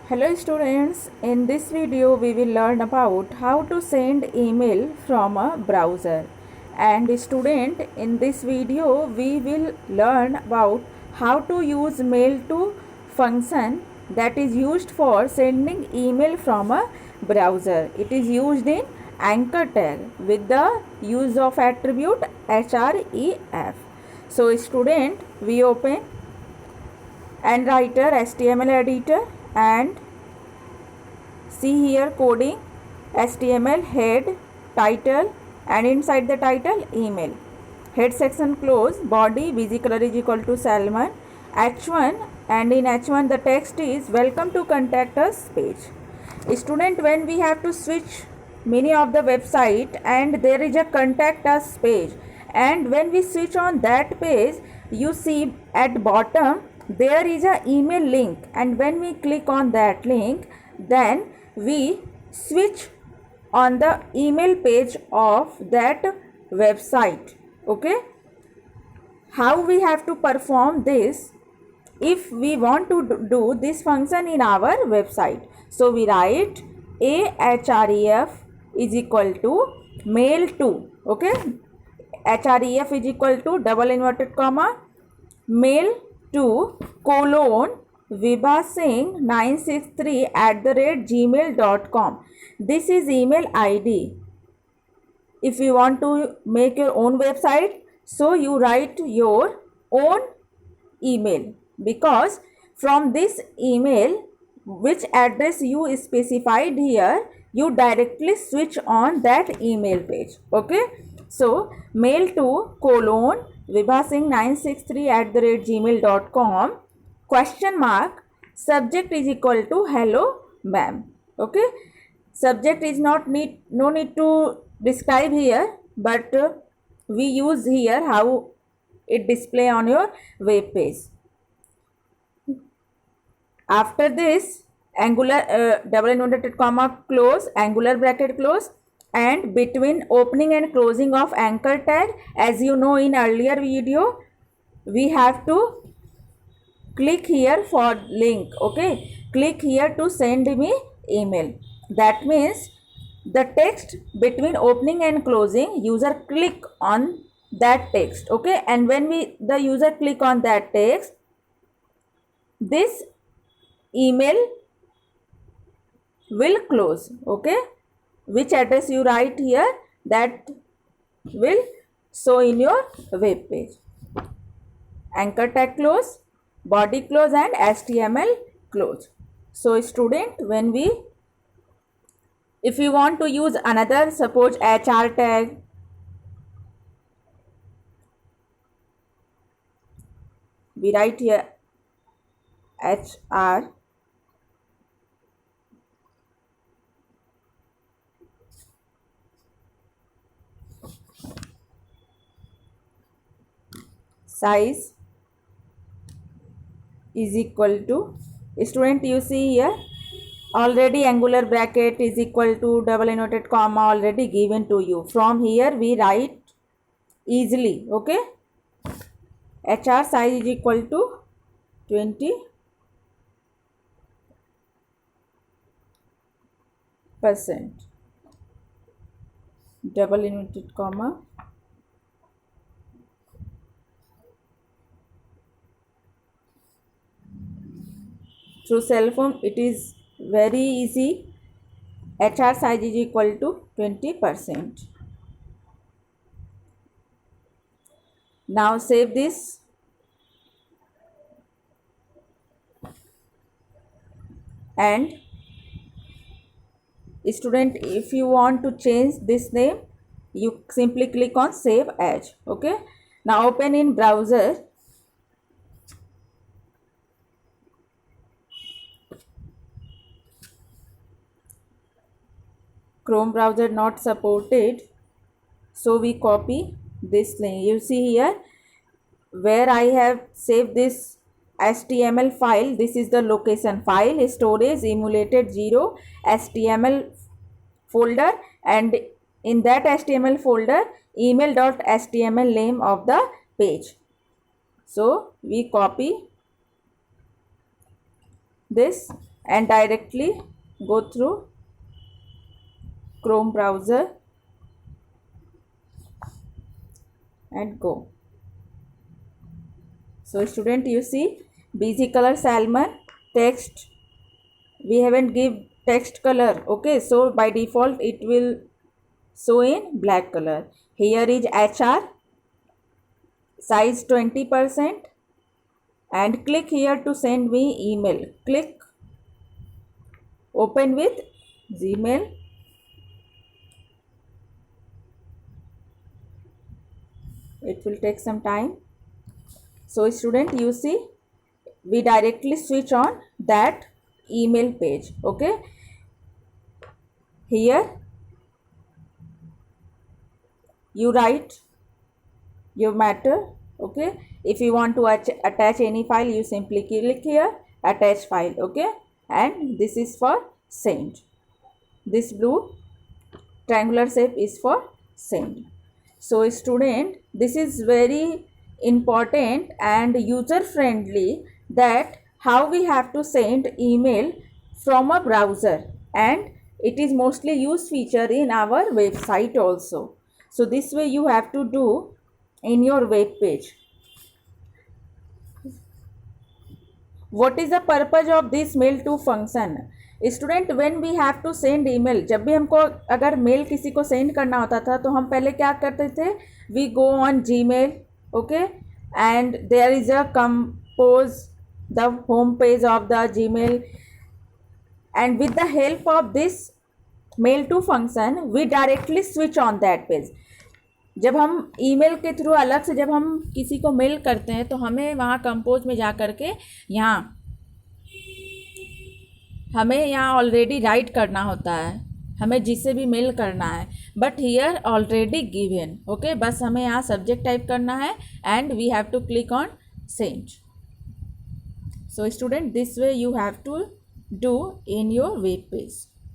Hello students, in this video we will learn about how to send email from a browser. And student, in this video we will learn about how to use mail to function that is used for sending email from a browser. It is used in anchor tag with the use of attribute href. So student, we open and writer HTML editor and see here coding HTML head title and inside the title email. Head section close, body busy color is equal to salmon, h1 and in h1 the text is welcome to contact us page. Student, when we have to switch many of the website and there is a contact us page, and when we switch on that page you see at bottom there is a email link, and when we click on that link then we switch on the email page of that website. Okay, how we have to perform this if we want to do this function in our website? So we write ahref is equal to mail to, okay, href is equal to double inverted comma mail to colon vibhasingh 963 @gmail.com. This is email ID. If you want to make your own website, so you write your own email, because from this email which address you specified here, you directly switch on that email page. Okay, so mail to colon vibhasingh 963 @gmail.com question mark subject is equal to hello ma'am. Okay, subject is no need to describe here, but we use here how it display on your web page. After this, angular double inverted comma close, angular bracket close, and between opening and closing of anchor tag, as you know in earlier video, we have to click here for link. Okay, click here to send me email. That means the text between opening and closing, user click on that text. Okay, and when the user click on that text, this email will close. Okay, which address you write here, that will show in your web page. Anchor tag close, body close, and HTML close. So student, when if you want to use another, suppose HR tag, we write here HR size is equal to, student, you see here already angular bracket is equal to double inverted comma already given to you. From here we write easily. Okay, HR size is equal to 20%, double inverted comma through cell phone it is very easy. HR size is equal to 20%. Now save this and student, if you want to change this name, you simply click on save as. Okay, now open in browser. Chrome browser not supported, so we copy this link. You see here where I have saved this HTML file. This is the location file, storage emulated 0 HTML folder, and in that HTML folder email.html name of the page. So we copy this and directly go through Chrome browser and go. So student, you see busy color salmon text, we haven't give text color. Okay, so by default it will show in black color. Here is HR size 20% and click here to send me email. Click open with Gmail. It will take some time. So student, you see we directly switch on that email page. Okay, here you write your matter. Okay, if you want to attach any file, you simply click here attach file. Okay, and this is for send. This blue triangular shape is for send. So student, this is very important and user friendly, that how we have to send email from a browser, and it is mostly used feature in our website also. So this way you have to do in your web page. What is the purpose of this mail to function? Student, when we have to send email, जब भी हमको अगर mail किसी को send करना होता था तो हम पहले क्या करते थे, we go on Gmail. Okay, and there is a compose the home page of the Gmail, and with the help of this mail to function we directly switch on that page. जब हम email के through अलग से जब हम किसी को mail करते हैं तो हमें वहाँ कंपोज में जा कर के यहाँ हमें यहाँ ऑलरेडी राइट करना होता है, हमें जिससे भी मेल करना है, but here already given. Okay, बस हमें यहाँ सब्जेक्ट टाइप करना है and we have to click on send. So student, this way you have to do in your web page.